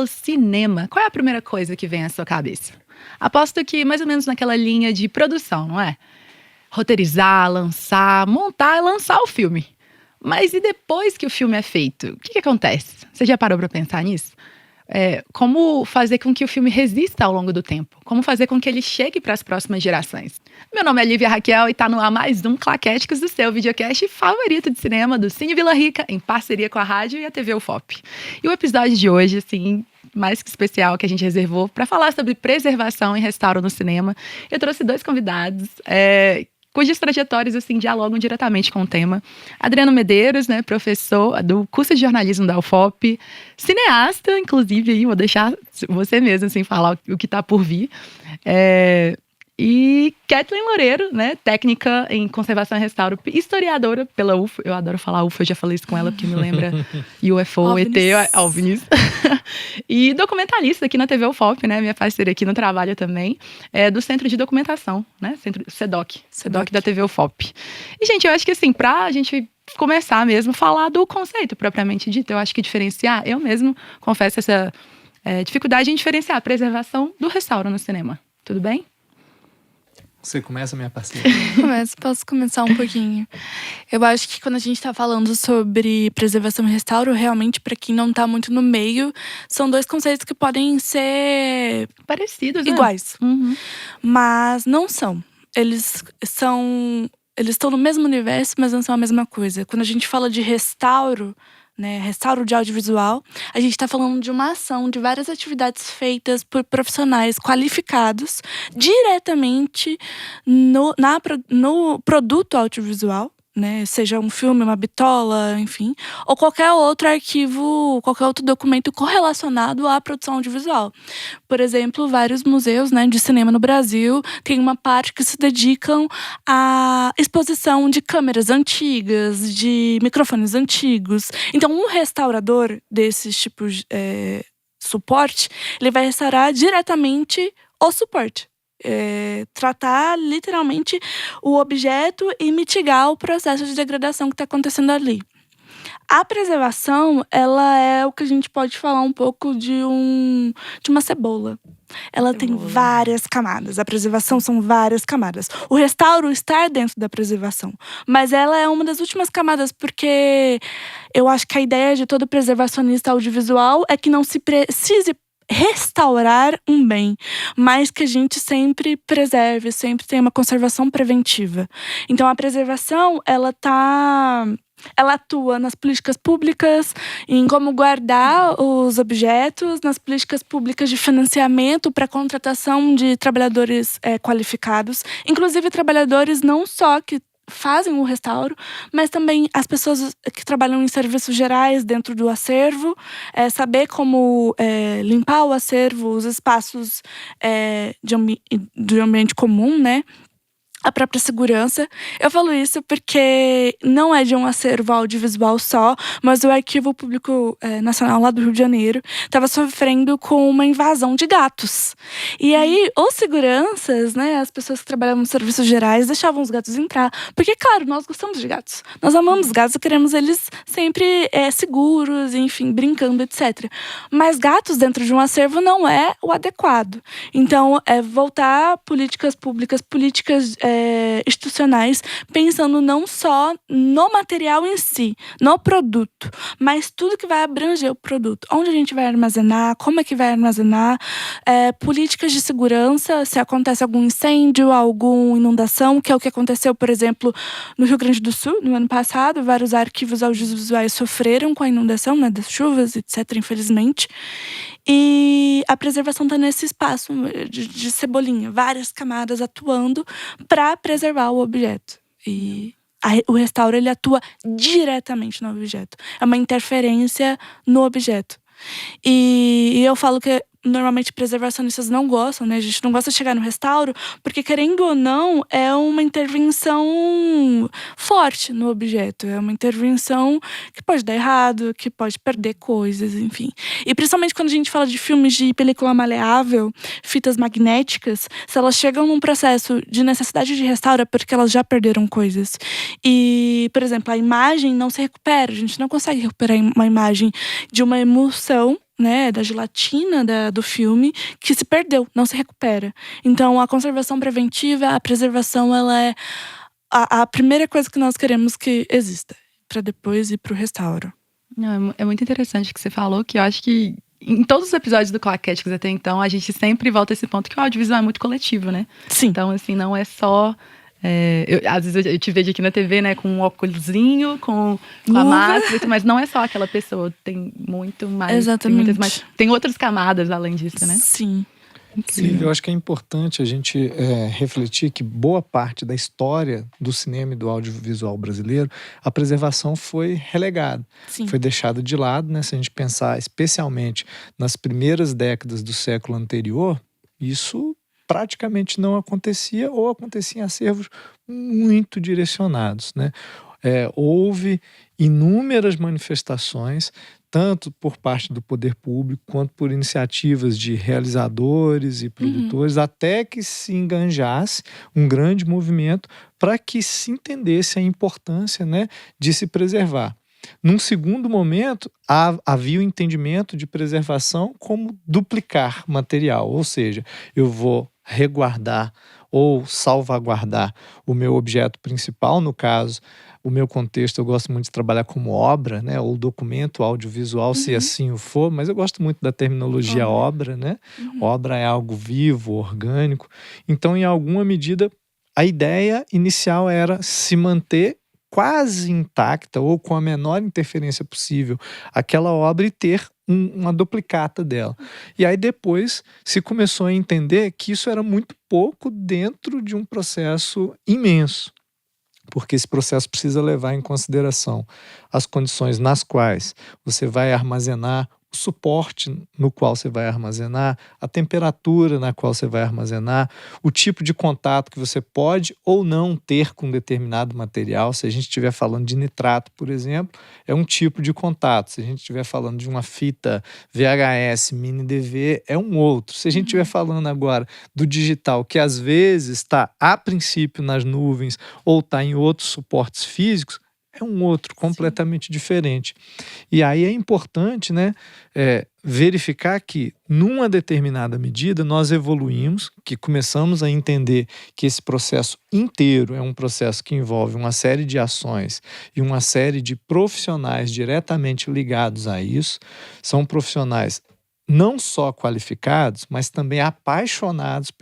falo cinema, qual é a primeira coisa que vem à sua cabeça? Aposto que mais ou menos naquela linha de produção, não é? Roteirizar, lançar, montar e lançar o filme. Mas e depois que o filme é feito? O que acontece? Você já parou para pensar nisso? Como fazer com que o filme resista ao longo do tempo? Como fazer com que ele chegue para as próximas gerações? Meu nome é Lívia Raquel e está no ar mais um Claquéticos, do seu videocast favorito de cinema do Cine Vila Rica, em parceria com a rádio e a TV UFOP. E o episódio de hoje, assim, mais que especial, que a gente reservou para falar sobre preservação e restauro no cinema. Eu trouxe dois convidados, cujas trajetórias, assim, dialogam diretamente com o tema. Adriano Medeiros, né, professor do curso de jornalismo da UFOP, cineasta, inclusive, aí, vou deixar você mesmo, assim, falar o que está por vir. E Kathleen Loureiro, né, técnica em conservação e restauro, historiadora pela UFO. Eu adoro falar UFO, eu já falei isso com ela, porque me lembra UFO, ET, OVNIs. E documentalista aqui na TV UFOP, né, minha parceira aqui no trabalho também, do Centro de Documentação, né, CEDOC da TV UFOP. E, gente, eu acho que, assim, pra gente começar mesmo, falar do conceito propriamente dito, eu acho que diferenciar, eu mesmo confesso essa dificuldade em diferenciar a preservação do restauro no cinema. Tudo bem? Você começa, minha parceira? Posso começar um pouquinho. Eu acho que quando a gente tá falando sobre preservação e restauro, realmente, para quem não tá muito no meio, são dois conceitos que podem ser parecidos, né? Iguais. Uhum. Mas não são. Eles estão no mesmo universo, mas não são a mesma coisa. Quando a gente fala de restauro, né, restauro de audiovisual, a gente está falando de uma ação, de várias atividades feitas por profissionais qualificados diretamente no produto audiovisual, né, seja um filme, uma bitola, enfim, ou qualquer outro arquivo, qualquer outro documento correlacionado à produção audiovisual. Por exemplo, vários museus, né, de cinema no Brasil têm uma parte que se dedicam à exposição de câmeras antigas, de microfones antigos. Então, um restaurador desses tipos de suporte, ele vai restaurar diretamente o suporte. Tratar literalmente o objeto e mitigar o processo de degradação que está acontecendo ali. A preservação, ela é o que a gente pode falar um pouco de uma cebola. Ela tem várias camadas. A preservação são várias camadas. O restauro está dentro da preservação. Mas ela é uma das últimas camadas, porque eu acho que a ideia de todo preservacionista audiovisual é que não se precise restaurar um bem, mas que a gente sempre preserve, sempre tenha uma conservação preventiva. Então a preservação, ela atua nas políticas públicas, em como guardar os objetos, nas políticas públicas de financiamento para contratação de trabalhadores qualificados, inclusive trabalhadores não só que fazem o restauro, mas também as pessoas que trabalham em serviços gerais dentro do acervo, saber como limpar o acervo, os espaços do ambiente comum, né? A própria segurança. Eu falo isso porque não é de um acervo audiovisual só, mas o Arquivo Público Nacional lá do Rio de Janeiro estava sofrendo com uma invasão de gatos. E aí, os seguranças, né, as pessoas que trabalhavam nos serviços gerais, deixavam os gatos entrar. Porque, claro, nós gostamos de gatos. Nós amamos gatos e queremos eles sempre seguros, enfim, brincando, etc. Mas gatos dentro de um acervo não é o adequado. Então, voltar políticas públicas, políticas institucionais, pensando não só no material em si, no produto, mas tudo que vai abranger o produto. Onde a gente vai armazenar, como é que vai armazenar, políticas de segurança, se acontece algum incêndio, alguma inundação, que é o que aconteceu, por exemplo, no Rio Grande do Sul, no ano passado. Vários arquivos audiovisuais sofreram com a inundação, né, das chuvas, etc., infelizmente. E a preservação está nesse espaço de cebolinha, várias camadas atuando para preservar o objeto. E o restauro, ele atua diretamente no objeto. É uma interferência no objeto. E eu falo que normalmente preservacionistas não gostam, né? A gente não gosta de chegar no restauro, porque, querendo ou não, é uma intervenção forte no objeto. É uma intervenção que pode dar errado, que pode perder coisas, enfim. E principalmente quando a gente fala de filmes de película maleável, fitas magnéticas, se elas chegam num processo de necessidade de restauro, é porque elas já perderam coisas. E, por exemplo, a imagem não se recupera. A gente não consegue recuperar uma imagem de uma emulsão, né, da gelatina do filme, que se perdeu, não se recupera. Então, a conservação preventiva, a preservação, ela é a primeira coisa que nós queremos que exista, para depois ir para o restauro. Não, é muito interessante o que você falou, que eu acho que em todos os episódios do Claquéticos até então, a gente sempre volta a esse ponto que o audiovisual é muito coletivo, né? Sim. Então, assim, não é só... às vezes eu te vejo aqui na TV, né, com um óculosinho, com a máscara, mas não é só aquela pessoa, tem muito mais. Exatamente. Tem outras camadas além disso, né? Sim. Sim, eu acho que é importante a gente refletir que boa parte da história do cinema e do audiovisual brasileiro, a preservação foi relegada, Sim. foi deixada de lado, né? Se a gente pensar especialmente nas primeiras décadas do século anterior, isso praticamente não acontecia ou acontecia em acervos muito direcionados, né? Houve inúmeras manifestações, tanto por parte do poder público quanto por iniciativas de realizadores e produtores, até que se enganjasse um grande movimento para que se entendesse a importância, né, de se preservar. Num segundo momento, havia o entendimento de preservação como duplicar material, ou seja, eu vou reguardar ou salvaguardar o meu objeto principal, no caso, o meu contexto, eu gosto muito de trabalhar como obra, né, ou documento audiovisual, se assim o for, mas eu gosto muito da terminologia obra, né? Obra é algo vivo, orgânico. Então, em alguma medida, a ideia inicial era se manter quase intacta ou com a menor interferência possível aquela obra e ter uma duplicata dela. E aí depois se começou a entender que isso era muito pouco dentro de um processo imenso, porque esse processo precisa levar em consideração as condições nas quais você vai armazenar, o suporte no qual você vai armazenar, a temperatura na qual você vai armazenar, o tipo de contato que você pode ou não ter com determinado material. Se a gente estiver falando de nitrato, por exemplo, é um tipo de contato. Se a gente estiver falando de uma fita VHS mini DV, é um outro. Se a gente estiver falando agora do digital, que às vezes está a princípio nas nuvens ou está em outros suportes físicos, é um outro completamente diferente. E aí é importante, né, verificar que, numa determinada medida, nós evoluímos, que começamos a entender que esse processo inteiro é um processo que envolve uma série de ações e uma série de profissionais diretamente ligados a isso. São profissionais não só qualificados, mas também apaixonados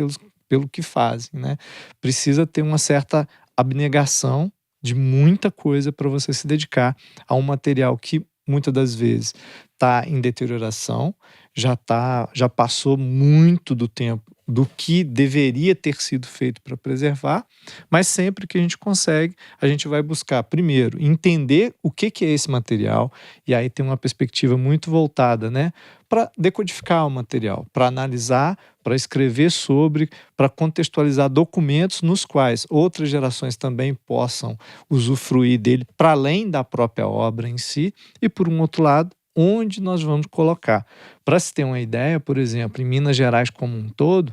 pelo que fazem, né? Precisa ter uma certa abnegação de muita coisa para você se dedicar a um material que muitas das vezes está em deterioração, já passou muito do tempo do que deveria ter sido feito para preservar, mas sempre que a gente consegue, a gente vai buscar, primeiro, entender o que é esse material, e aí tem uma perspectiva muito voltada, né, para decodificar o material, para analisar, para escrever sobre, para contextualizar documentos nos quais outras gerações também possam usufruir dele, para além da própria obra em si, e por um outro lado, onde nós vamos colocar. Para se ter uma ideia, por exemplo, em Minas Gerais como um todo,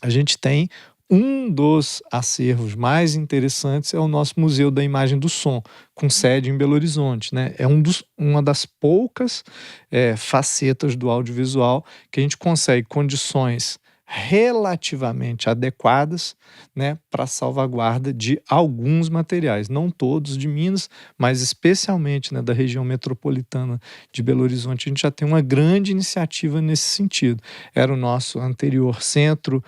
a gente tem um dos acervos mais interessantes é o nosso Museu da Imagem do Som, com sede em Belo Horizonte, né? É uma das poucas facetas do audiovisual que a gente consegue condições relativamente adequadas, né, para salvaguarda de alguns materiais, não todos de Minas, mas especialmente, né, da região metropolitana de Belo Horizonte. A gente já tem uma grande iniciativa nesse sentido. Era o nosso anterior centro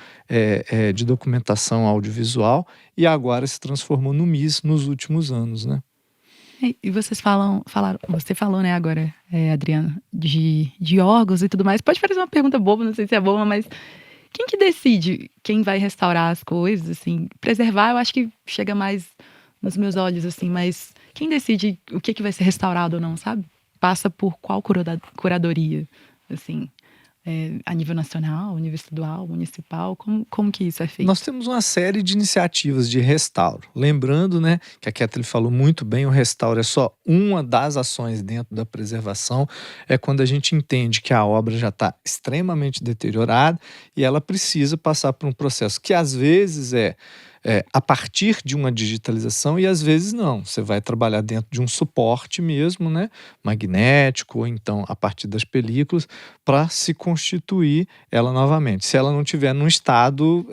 de documentação audiovisual e agora se transformou no MIS nos últimos anos, né? E vocês você falou, né, agora, Adriano, de órgãos e tudo mais. Pode fazer uma pergunta boba, não sei se é boba, mas quem que decide quem vai restaurar as coisas, assim? Preservar, eu acho que chega mais nos meus olhos, assim, mas quem decide o que vai ser restaurado ou não, sabe? Passa por qual curadoria, assim? A nível nacional, nível estadual, municipal? Como que isso é feito? Nós temos uma série de iniciativas de restauro. Lembrando, né, que a Kathleen falou muito bem, o restauro é só uma das ações dentro da preservação. É quando a gente entende que a obra já está extremamente deteriorada e ela precisa passar por um processo que às vezes a partir de uma digitalização e às vezes não. Você vai trabalhar dentro de um suporte mesmo, né, magnético, ou então a partir das películas, para se constituir ela novamente. Se ela não tiver num estado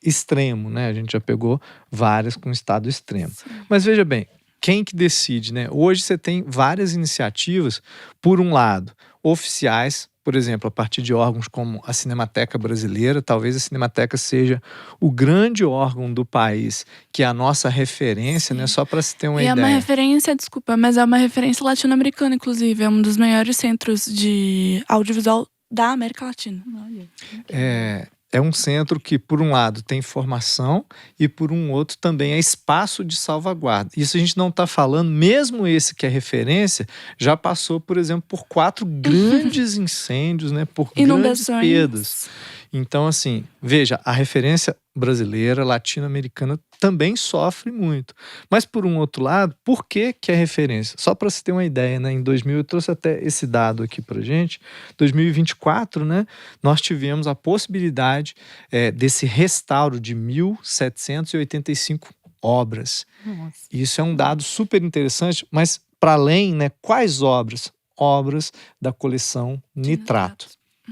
extremo, né? A gente já pegou várias com estado extremo. Sim. Mas veja bem, quem que decide, né? Hoje você tem várias iniciativas, por um lado, oficiais, por exemplo, a partir de órgãos como a Cinemateca Brasileira. Talvez a Cinemateca seja o grande órgão do país, que é a nossa referência, né? Sim. Só para se ter uma E é uma ideia. referência, desculpa, mas é uma referência latino-americana, inclusive. É um dos maiores centros de audiovisual da América Latina. Olha, É um centro que, por um lado, tem formação e, por um outro, também é espaço de salvaguarda. Isso a gente não está falando, mesmo esse que é referência, já passou, por exemplo, por 4 grandes incêndios, né? Por grandes perdas. Inundações. Então, assim, veja, a referência brasileira, latino-americana também sofre muito. Mas, por um outro lado, por que é referência? Só para se ter uma ideia, né? Em 2000, eu trouxe até esse dado aqui para gente. 2024, né? Nós tivemos a possibilidade desse restauro de 1.785 obras. nossa. Isso é um dado super interessante, mas para além, né? Quais obras? Obras da coleção Nitrato.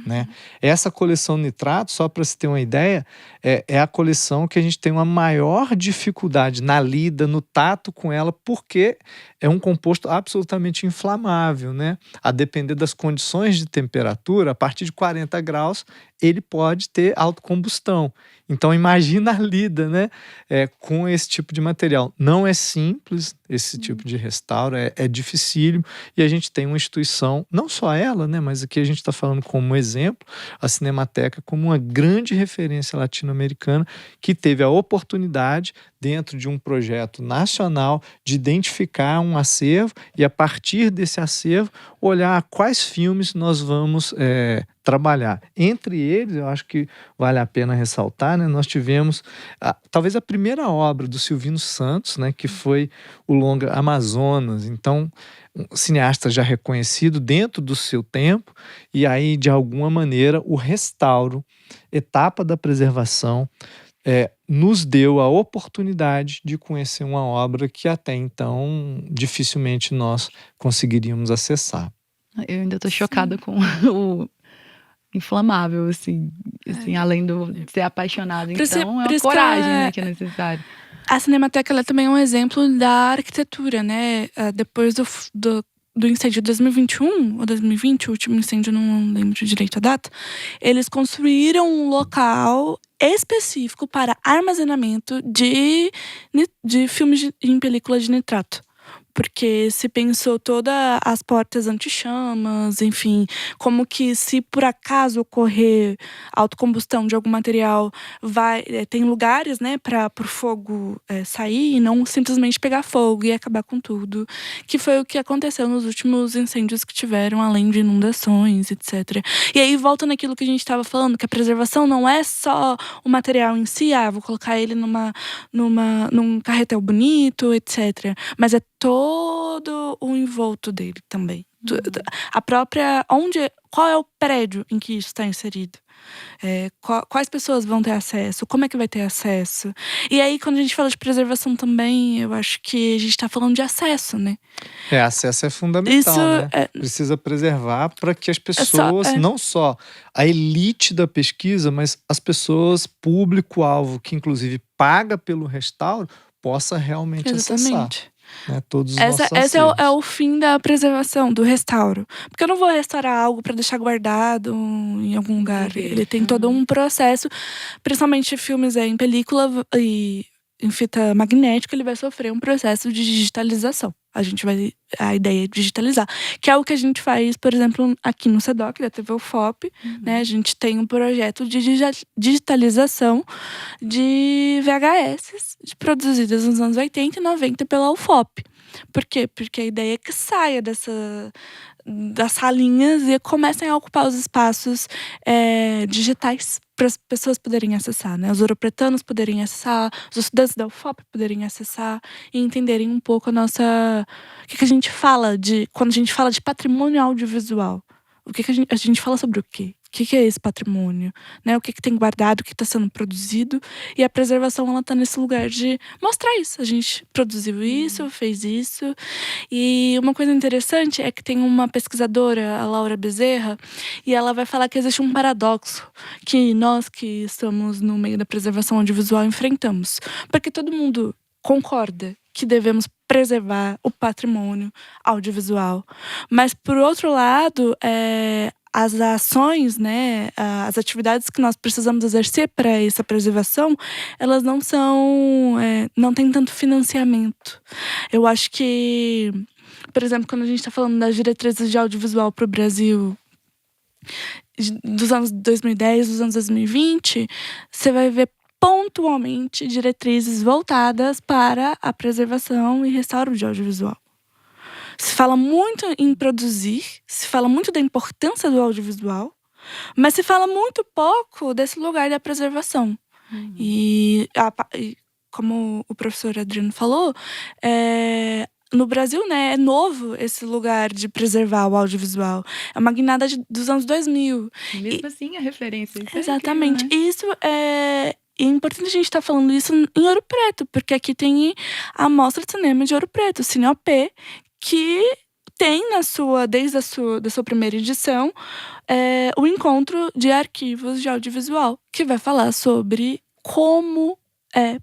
Né? Essa coleção Nitrato, só para se ter uma ideia, é a coleção que a gente tem uma maior dificuldade na lida, no tato com ela, porque é um composto absolutamente inflamável, né? A depender das condições de temperatura, a partir de 40 graus, ele pode ter autocombustão. Então imagina a lida, né? Com esse tipo de material. Não é simples esse tipo de restauro, é dificílimo, e a gente tem uma instituição, não só ela, né? Mas aqui a gente está falando como exemplo, a Cinemateca como uma grande referência latino-americana que teve a oportunidade, dentro de um projeto nacional, de identificar um acervo e, a partir desse acervo, olhar quais filmes nós vamos trabalhar. Entre eles, eu acho que vale a pena ressaltar, né? Nós tivemos talvez a primeira obra do Silvino Santos, né? Que foi o longa Amazonas. Então, um cineasta já reconhecido dentro do seu tempo, e aí, de alguma maneira, o restauro, etapa da preservação, nos deu a oportunidade de conhecer uma obra que até então dificilmente nós conseguiríamos acessar. Eu ainda tô chocada com o inflamável, assim, além de ser apaixonada. Por isso- Então, é por uma isso que coragem, né, que é necessário. A Cinemateca ela também é um exemplo da arquitetura, né? Depois do incêndio de 2021 ou 2020, o último incêndio, não lembro direito a data, eles construíram um local específico para armazenamento de filmes em película de nitrato. Porque se pensou todas as portas anti-chamas, enfim, como que se por acaso ocorrer autocombustão de algum material, tem lugares, né, para o fogo sair e não simplesmente pegar fogo e acabar com tudo. Que foi o que aconteceu nos últimos incêndios que tiveram, além de inundações, etc. E aí volta naquilo que a gente estava falando, que a preservação não é só o material em si, vou colocar ele num carretel bonito, etc. Mas é todo o envolto dele também. A própria. Qual é o prédio em que isso está inserido? Quais pessoas vão ter acesso? Como é que vai ter acesso? E aí, quando a gente fala de preservação também, eu acho que a gente está falando de acesso, né? Acesso é fundamental, Isso né? Precisa preservar para que as pessoas, não só a elite da pesquisa, mas as pessoas, público-alvo, que inclusive paga pelo restauro, possa realmente acessar. Né, todos os nossos Esse é o fim da preservação, do restauro. Porque eu não vou restaurar algo para deixar guardado em algum lugar. Ele tem todo um processo, principalmente filmes em película e em fita magnética, ele vai sofrer um processo de digitalização. A ideia é digitalizar, que é o que a gente faz, por exemplo, aqui no CEDOC, da TV UFOP, né? A gente tem um projeto de digitalização de VHS produzidas nos anos 80 e 90 pela UFOP. Por quê? Porque a ideia é que saia das salinhas e comecem a ocupar os espaços digitais para as pessoas poderem acessar, né? Os ouropretanos poderem acessar, os estudantes da UFOP poderem acessar e entenderem um pouco a nossa... O que a gente fala quando a gente fala de patrimônio audiovisual? A gente fala sobre o quê? O que é esse patrimônio, né? O que tem guardado, o que está sendo produzido. E a preservação, ela está nesse lugar de mostrar isso. A gente produziu isso, fez isso. E uma coisa interessante é que tem uma pesquisadora, a Laura Bezerra, e ela vai falar que existe um paradoxo que nós que estamos no meio da preservação audiovisual enfrentamos. Porque todo mundo concorda que devemos preservar o patrimônio audiovisual. Mas, por outro lado, as ações, né, as atividades que nós precisamos exercer para essa preservação, elas não são, não tem tanto financiamento. Eu acho que, por exemplo, quando a gente está falando das diretrizes de audiovisual para o Brasil dos anos 2010, dos anos 2020, você vai ver pontualmente diretrizes voltadas para a preservação e restauro de audiovisual. Se fala muito em produzir, se fala muito da importância do audiovisual, mas se fala muito pouco desse lugar da preservação. E como o professor Adriano falou, no Brasil, né, é novo esse lugar de preservar o audiovisual. É uma guinada dos anos 2000. Mesmo assim, a referência. Isso Exatamente. É incrível, né? E isso é importante a gente estar falando isso em Ouro Preto, porque aqui tem a Mostra de Cinema de Ouro Preto, o Cine-OP, que tem desde da sua primeira edição, o encontro de arquivos de audiovisual, que vai falar sobre como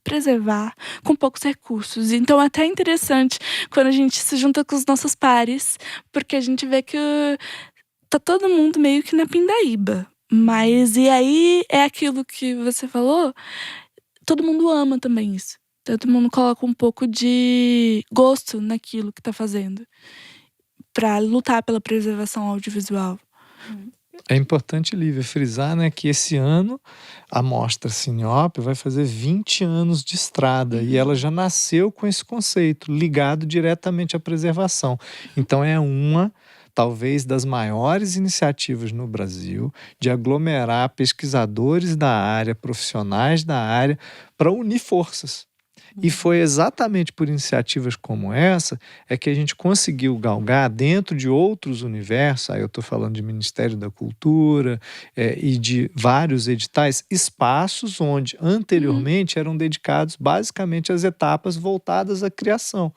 preservar com poucos recursos. Então é até interessante quando a gente se junta com os nossos pares, porque a gente vê que tá todo mundo meio que na pindaíba. Mas e aí é aquilo que você falou, todo mundo ama também isso. Todo mundo coloca um pouco de gosto naquilo que tá fazendo para lutar pela preservação audiovisual. É importante, Lívia, frisar, né, que esse ano a Mostra Cine-OP vai fazer 20 anos de estrada e ela já nasceu com esse conceito ligado diretamente à preservação. Então é talvez das maiores iniciativas no Brasil de aglomerar pesquisadores da área, profissionais da área, para unir forças. E foi exatamente por iniciativas como essa que a gente conseguiu galgar dentro de outros universos, aí eu estou falando de Ministério da Cultura e de vários editais, espaços onde anteriormente eram dedicados basicamente às etapas voltadas à criação.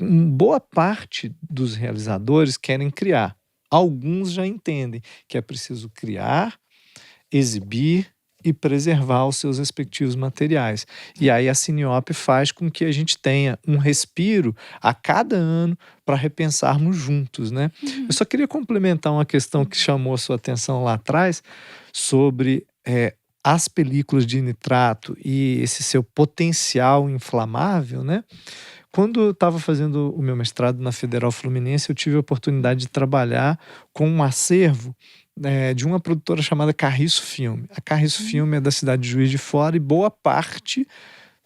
Boa parte dos realizadores querem criar. Alguns já entendem que é preciso criar, exibir e preservar os seus respectivos materiais. E aí a Cine-OP faz com que a gente tenha um respiro a cada ano para repensarmos juntos, né? Eu só queria complementar uma questão que chamou a sua atenção lá atrás sobre as películas de nitrato e esse seu potencial inflamável, né? Quando eu estava fazendo o meu mestrado na Federal Fluminense, eu tive a oportunidade de trabalhar com um acervo de uma produtora chamada Carriço Filme. A Carriço Filme é da cidade de Juiz de Fora e boa parte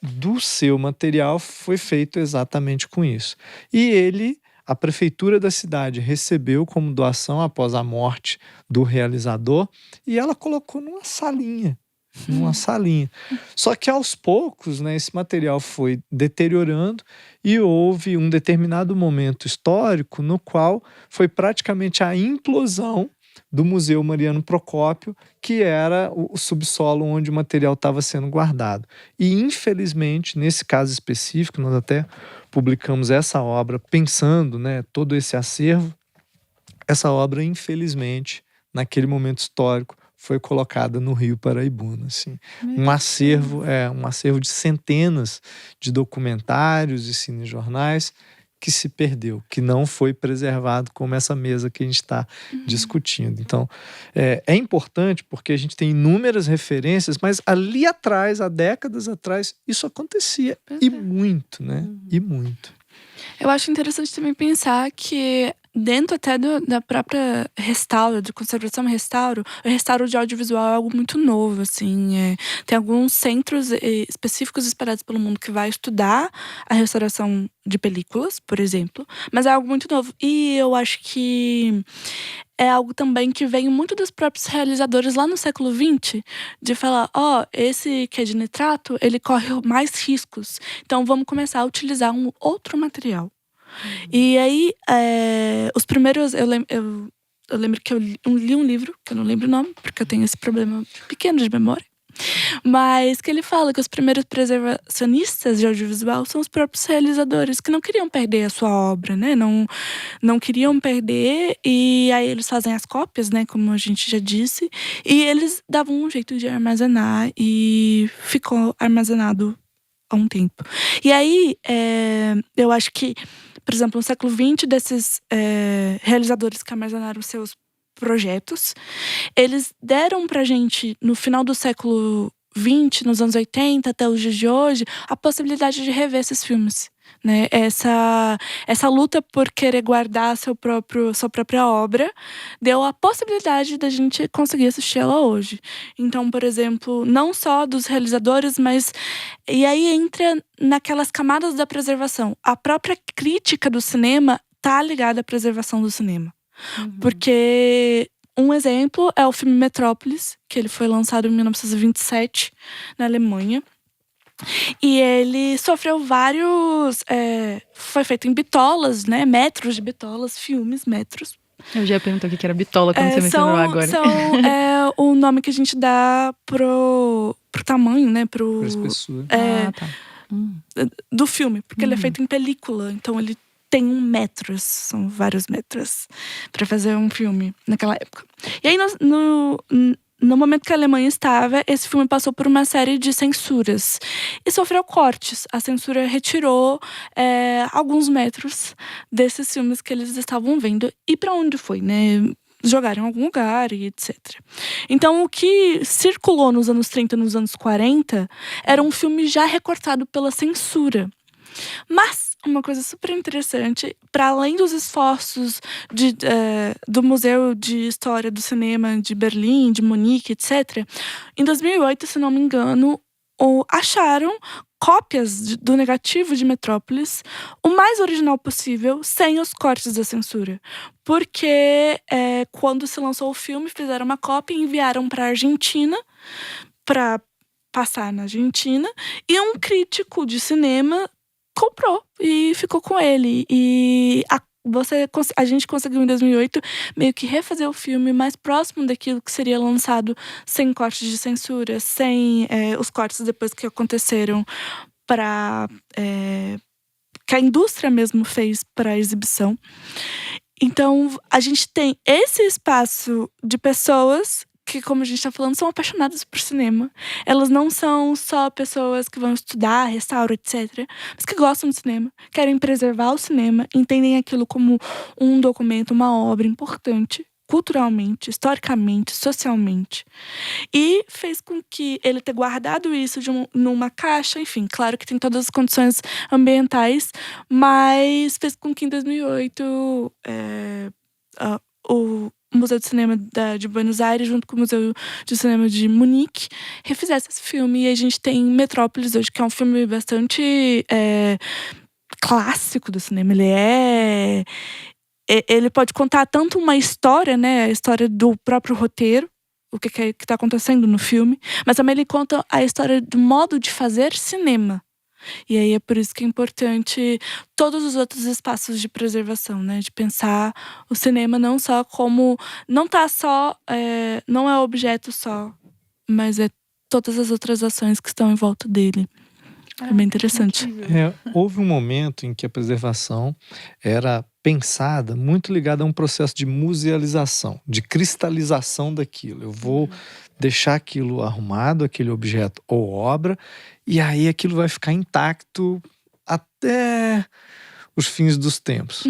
do seu material foi feito exatamente com isso. E a prefeitura da cidade recebeu como doação após a morte do realizador e ela colocou numa salinha. Só que aos poucos, né, esse material foi deteriorando e houve um determinado momento histórico no qual foi praticamente a implosão do Museu Mariano Procópio, que era o subsolo onde o material estava sendo guardado. E, infelizmente, nesse caso específico, nós até publicamos essa obra pensando, né, todo esse acervo. Essa obra, infelizmente, naquele momento histórico, foi colocada no Rio Paraibuna, assim. Um acervo de centenas de documentários e cinejornais que se perdeu, que não foi preservado como essa mesa que a gente está discutindo. Então, é importante porque a gente tem inúmeras referências, mas ali atrás, há décadas atrás, isso acontecia. E muito, né? E muito. Eu acho interessante também pensar que dentro até da própria restauro, de conservação e restauro, o restauro de audiovisual é algo muito novo, assim. Tem alguns centros específicos espalhados pelo mundo que vai estudar a restauração de películas, por exemplo, mas é algo muito novo. E eu acho que é algo também que vem muito dos próprios realizadores lá no século XX, de falar, esse que é de nitrato, ele corre mais riscos, então vamos começar a utilizar um outro material. E aí, os primeiros, eu Eu lembro que eu li um livro, que eu não lembro o nome, porque eu tenho esse problema pequeno de memória. Mas que ele fala que os primeiros preservacionistas de audiovisual são os próprios realizadores, que não queriam perder a sua obra, né? Não queriam perder, e aí eles fazem as cópias, né? Como a gente já disse, e eles davam um jeito de armazenar, e ficou armazenado há um tempo. E aí, eu acho que, por exemplo, no século XX, desses realizadores que armazenaram seus projetos, eles deram pra gente, no final do século XX, nos anos 80, até os dias de hoje, a possibilidade de rever esses filmes. Né? Essa luta por querer guardar sua própria obra deu a possibilidade da gente conseguir assistir ela hoje. Então, por exemplo, não só dos realizadores, mas... E aí entra naquelas camadas da preservação. A própria crítica do cinema tá ligada à preservação do cinema. Porque um exemplo é o filme Metrópolis, que ele foi lançado em 1927, na Alemanha. E ele sofreu vários... foi feito em bitolas, né? Metros de bitolas, filmes, metros. Eu já perguntou o que era bitola quando você mencionou agora. São o nome que a gente dá pro tamanho, né? Pra espessura. Tá. Do filme, porque ele é feito em película. Então ele tem 1 metro, são vários metros para fazer um filme naquela época. E aí, no momento que a Alemanha estava, esse filme passou por uma série de censuras e sofreu cortes. A censura retirou alguns metros desses filmes que eles estavam vendo. E para onde foi, né? Jogaram em algum lugar e etc. Então, o que circulou nos anos 30 e nos anos 40 era um filme já recortado pela censura. Mas uma coisa super interessante, para além dos esforços do Museu de História do Cinema de Berlim, de Munique, etc., em 2008, se não me engano, acharam cópias do negativo de Metrópolis o mais original possível, sem os cortes da censura. Porque quando se lançou o filme, fizeram uma cópia e enviaram para a Argentina, para passar na Argentina, e um crítico de cinema comprou e ficou com ele. E a gente conseguiu em 2008 meio que refazer o filme mais próximo daquilo que seria lançado sem cortes de censura, sem os cortes depois que aconteceram que a indústria mesmo fez para a exibição. Então, a gente tem esse espaço de pessoas que, como a gente está falando, são apaixonadas por cinema. Elas não são só pessoas que vão estudar, restaurar, etc., mas que gostam de cinema, querem preservar o cinema, entendem aquilo como um documento, uma obra importante, culturalmente, historicamente, socialmente. E fez com que ele ter guardado isso numa caixa, enfim, claro que tem todas as condições ambientais, mas fez com que em 2008 o Museu de Cinema de Buenos Aires, junto com o Museu de Cinema de Munique, refizesse esse filme. E a gente tem Metrópolis hoje, que é um filme bastante clássico do cinema. Ele pode contar tanto uma história, né, a história do próprio roteiro, o que está acontecendo no filme, mas também ele conta a história do modo de fazer cinema. E aí é por isso que é importante todos os outros espaços de preservação, né? De pensar o cinema não só como... Não tá só... não é objeto só, mas é todas as outras ações que estão em volta dele. É bem interessante. Houve um momento em que a preservação era pensada muito ligada a um processo de musealização, de cristalização daquilo. Eu vou deixar aquilo arrumado, aquele objeto ou obra, e aí aquilo vai ficar intacto até os fins dos tempos.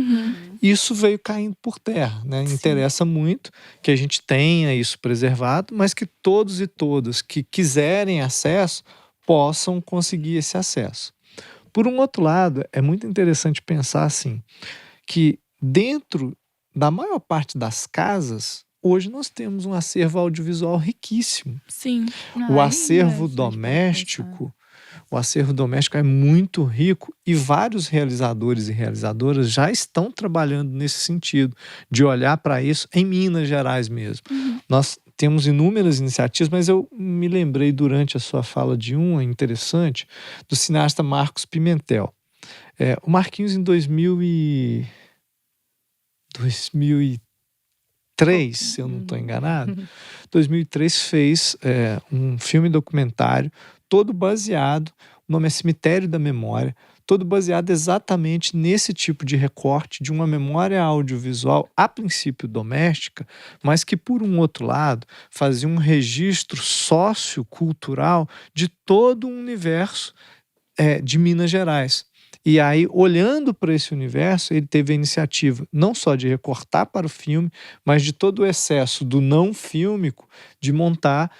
Isso veio caindo por terra, né? Interessa muito que a gente tenha isso preservado, mas que todos e todas que quiserem acesso possam conseguir esse acesso. Por um outro lado, é muito interessante pensar assim, que dentro da maior parte das casas, hoje nós temos um acervo audiovisual riquíssimo. Sim. O acervo doméstico é muito rico e vários realizadores e realizadoras já estão trabalhando nesse sentido, de olhar para isso em Minas Gerais mesmo. Nós temos inúmeras iniciativas, mas eu me lembrei durante a sua fala de uma interessante, do cineasta Marcos Pimentel. O Marquinhos, em 2013, 2003, se eu não estou enganado, 2003 fez um filme documentário todo baseado, o nome é Cemitério da Memória, todo baseado exatamente nesse tipo de recorte de uma memória audiovisual, a princípio doméstica, mas que, por um outro lado, fazia um registro sociocultural de todo o universo de Minas Gerais. E aí, olhando para esse universo, ele teve a iniciativa não só de recortar para o filme, mas de todo o excesso do não fílmico, de montar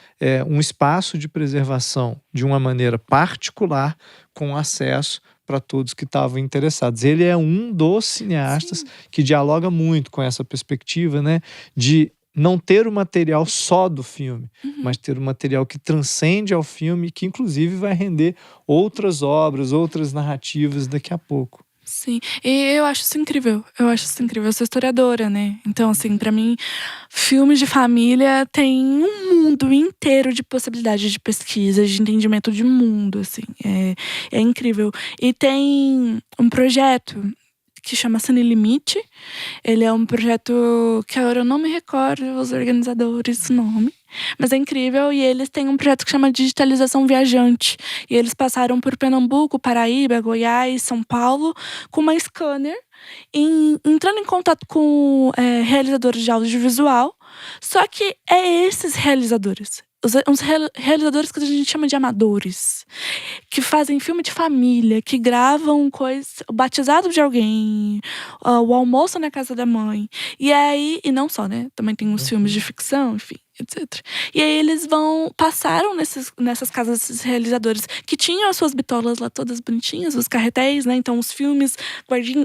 um espaço de preservação de uma maneira particular, com acesso para todos que estavam interessados. Ele é um dos cineastas que dialoga muito com essa perspectiva, né, de não ter o material só do filme, mas ter o material que transcende ao filme, que inclusive vai render outras obras, outras narrativas daqui a pouco. Sim, e eu acho isso incrível. Eu sou historiadora, né? Então, assim, pra mim, filmes de família tem um mundo inteiro de possibilidades de pesquisa, de entendimento de mundo, assim. É incrível. E tem um projeto que chama Sem Limite. Ele é um projeto que agora eu não me recordo os organizadores, o nome. Mas é incrível, e eles têm um projeto que chama Digitalização Viajante. E eles passaram por Pernambuco, Paraíba, Goiás, São Paulo, com uma scanner, entrando em contato com realizadores de audiovisual. Só que esses realizadores, uns realizadores que a gente chama de amadores, que fazem filme de família, que gravam o batizado de alguém, o almoço na casa da mãe. E aí, e não só, né? Também tem os filmes de ficção, enfim, etc. E aí eles passaram nessas casas desses realizadores que tinham as suas bitolas lá todas bonitinhas, os carretéis, né? Então os filmes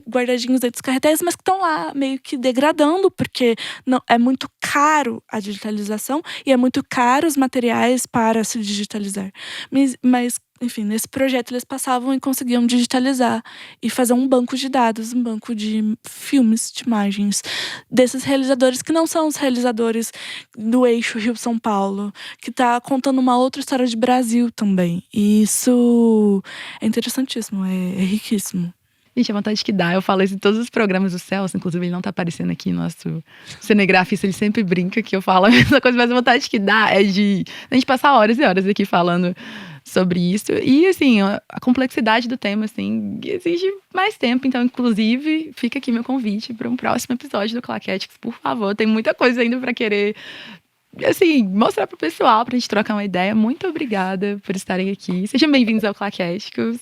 guardadinhos dentro dos carretéis, mas que estão lá meio que degradando, porque não, é muito caro a digitalização e é muito caro os materiais para se digitalizar. Mas enfim, nesse projeto eles passavam e conseguiam digitalizar e fazer um banco de dados, um banco de filmes, de imagens desses realizadores que não são os realizadores do eixo Rio-São Paulo, que tá contando uma outra história de Brasil também. E isso é interessantíssimo, é riquíssimo. Gente, a vontade que dá. Eu falo isso em todos os programas do Celso. Inclusive, ele não tá aparecendo aqui, nosso cinegrafista. Ele sempre brinca que eu falo a mesma coisa. Mas a vontade que dá é de a gente passar horas e horas aqui falando sobre isso. E, assim, a complexidade do tema, assim, exige mais tempo. Então, inclusive, fica aqui meu convite para um próximo episódio do Claquetics. Por favor, tem muita coisa ainda para querer, assim, mostrar pro pessoal, pra gente trocar uma ideia. Muito obrigada por estarem aqui. Sejam bem-vindos ao Claquetics.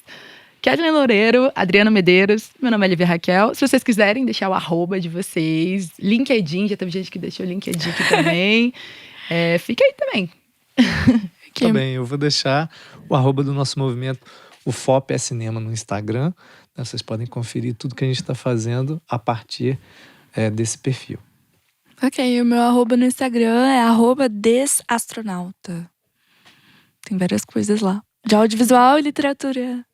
Kathleen Loureiro, Adriana Medeiros, meu nome é Lívia Raquel. Se vocês quiserem deixar o arroba de vocês, LinkedIn, já teve gente que deixou o LinkedIn aqui também. Fica aí também. Tá bem, eu vou deixar o arroba do nosso movimento, o FOP é Cinema, no Instagram. Vocês podem conferir tudo que a gente está fazendo a partir desse perfil. Ok, o meu arroba no Instagram é @desastronauta. Tem várias coisas lá. De audiovisual e literatura.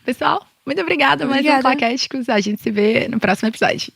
Pessoal, muito obrigada. Mais um Claquéticos. A gente se vê no próximo episódio.